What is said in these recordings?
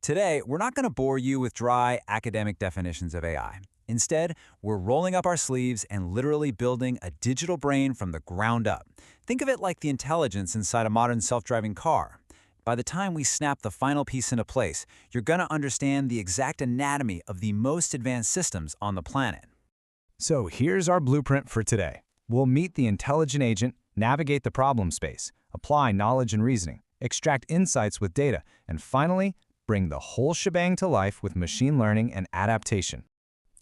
Today, we're not going to bore you with dry academic definitions of AI. Instead, we're rolling up our sleeves and literally building a digital brain from the ground up. Think of it like the intelligence inside a modern self-driving car. By the time we snap the final piece into place, you're going to understand the exact anatomy of the most advanced systems on the planet. So here's our blueprint for today. We'll meet the intelligent agent, navigate the problem space, apply knowledge and reasoning, extract insights with data, and finally, bring the whole shebang to life with machine learning and adaptation.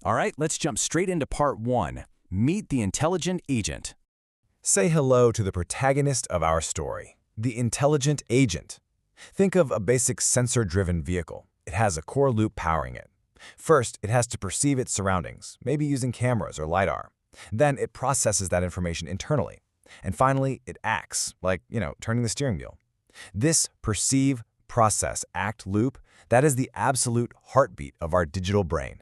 All right, let's jump straight into part 1. Meet the intelligent agent. Say hello to the protagonist of our story, the intelligent agent. Think of a basic sensor-driven vehicle. It has a core loop powering it. First, it has to perceive its surroundings, maybe using cameras or LiDAR. Then it processes that information internally. And finally, it acts, like, turning the steering wheel. This perceive, process, act loop, that is the absolute heartbeat of our digital brain.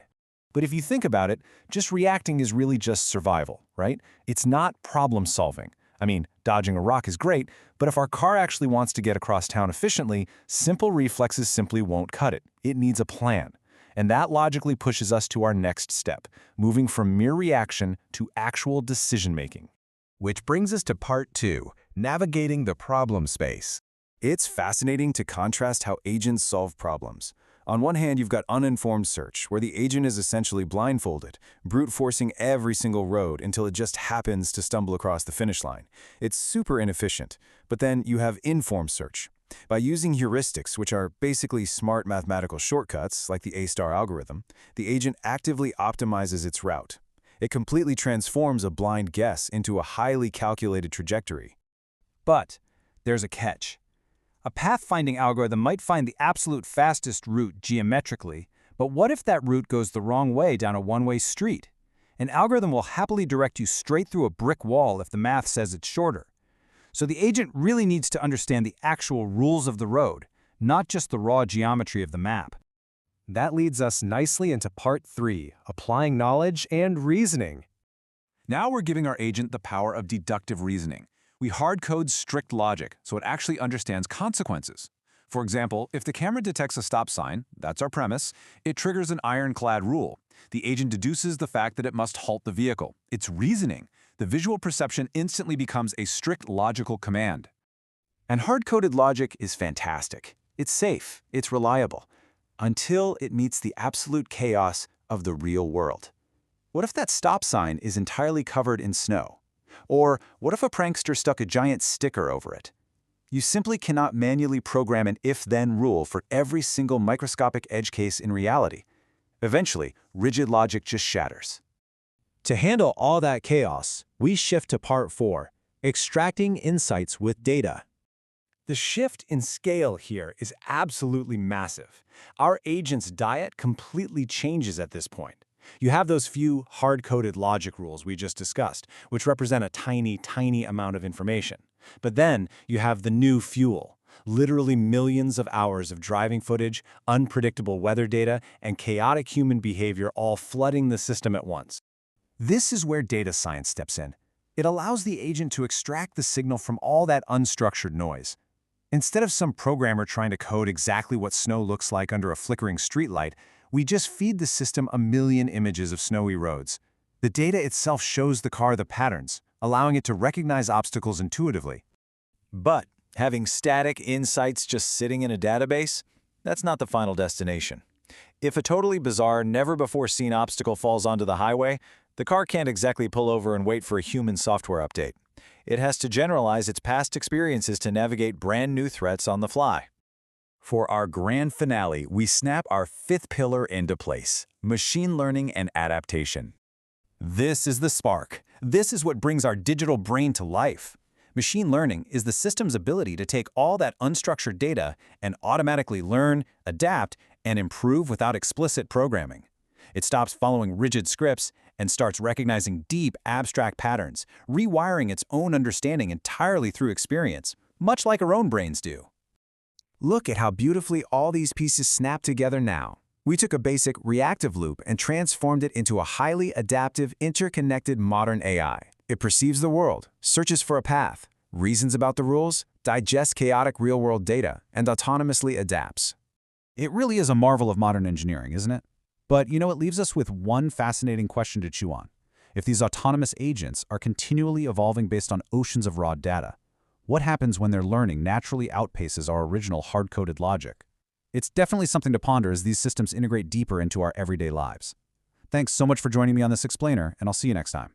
But if you think about it, just reacting is really just survival, right? It's not problem solving. I mean, dodging a rock is great, but if our car actually wants to get across town efficiently, simple reflexes simply won't cut it. It needs a plan. And that logically pushes us to our next step, moving from mere reaction to actual decision-making. Which brings us to part 2, navigating the problem space. It's fascinating to contrast how agents solve problems. On one hand, you've got uninformed search, where the agent is essentially blindfolded, brute forcing every single road until it just happens to stumble across the finish line. It's super inefficient. But then you have informed search. By using heuristics, which are basically smart mathematical shortcuts, like the A-star algorithm, the agent actively optimizes its route. It completely transforms a blind guess into a highly calculated trajectory. But there's a catch. A pathfinding algorithm might find the absolute fastest route geometrically, but what if that route goes the wrong way down a one-way street? An algorithm will happily direct you straight through a brick wall if the math says it's shorter. So the agent really needs to understand the actual rules of the road, not just the raw geometry of the map. That leads us nicely into part 3, applying knowledge and reasoning. Now we're giving our agent the power of deductive reasoning. We hard-code strict logic so it actually understands consequences. For example, if the camera detects a stop sign, that's our premise, it triggers an ironclad rule. The agent deduces the fact that it must halt the vehicle. It's reasoning. The visual perception instantly becomes a strict logical command. And hard-coded logic is fantastic. It's safe, it's reliable, until it meets the absolute chaos of the real world. What if that stop sign is entirely covered in snow? Or what if a prankster stuck a giant sticker over it? You simply cannot manually program an if-then rule for every single microscopic edge case in reality. Eventually, rigid logic just shatters. To handle all that chaos, we shift to part 4, extracting insights with data. The shift in scale here is absolutely massive. Our agent's diet completely changes at this point. You have those few hard-coded logic rules we just discussed, which represent a tiny, tiny amount of information. But then you have the new fuel, literally millions of hours of driving footage, unpredictable weather data, and chaotic human behavior all flooding the system at once. This is where data science steps in. It allows the agent to extract the signal from all that unstructured noise. Instead of some programmer trying to code exactly what snow looks like under a flickering streetlight, we just feed the system a million images of snowy roads. The data itself shows the car the patterns, allowing it to recognize obstacles intuitively. But having static insights just sitting in a database, that's not the final destination. If a totally bizarre, never-before-seen obstacle falls onto the highway, the car can't exactly pull over and wait for a human software update. It has to generalize its past experiences to navigate brand new threats on the fly. For our grand finale, we snap our 5th pillar into place: machine learning and adaptation. This is the spark. This is what brings our digital brain to life. Machine learning is the system's ability to take all that unstructured data and automatically learn, adapt, and improve without explicit programming. It stops following rigid scripts and starts recognizing deep, abstract patterns, rewiring its own understanding entirely through experience, much like our own brains do. Look at how beautifully all these pieces snap together now. We took a basic reactive loop and transformed it into a highly adaptive, interconnected modern AI. It perceives the world, searches for a path, reasons about the rules, digests chaotic real-world data, and autonomously adapts. It really is a marvel of modern engineering, isn't it? But, it leaves us with one fascinating question to chew on. If these autonomous agents are continually evolving based on oceans of raw data, what happens when their learning naturally outpaces our original hard-coded logic? It's definitely something to ponder as these systems integrate deeper into our everyday lives. Thanks so much for joining me on this explainer, and I'll see you next time.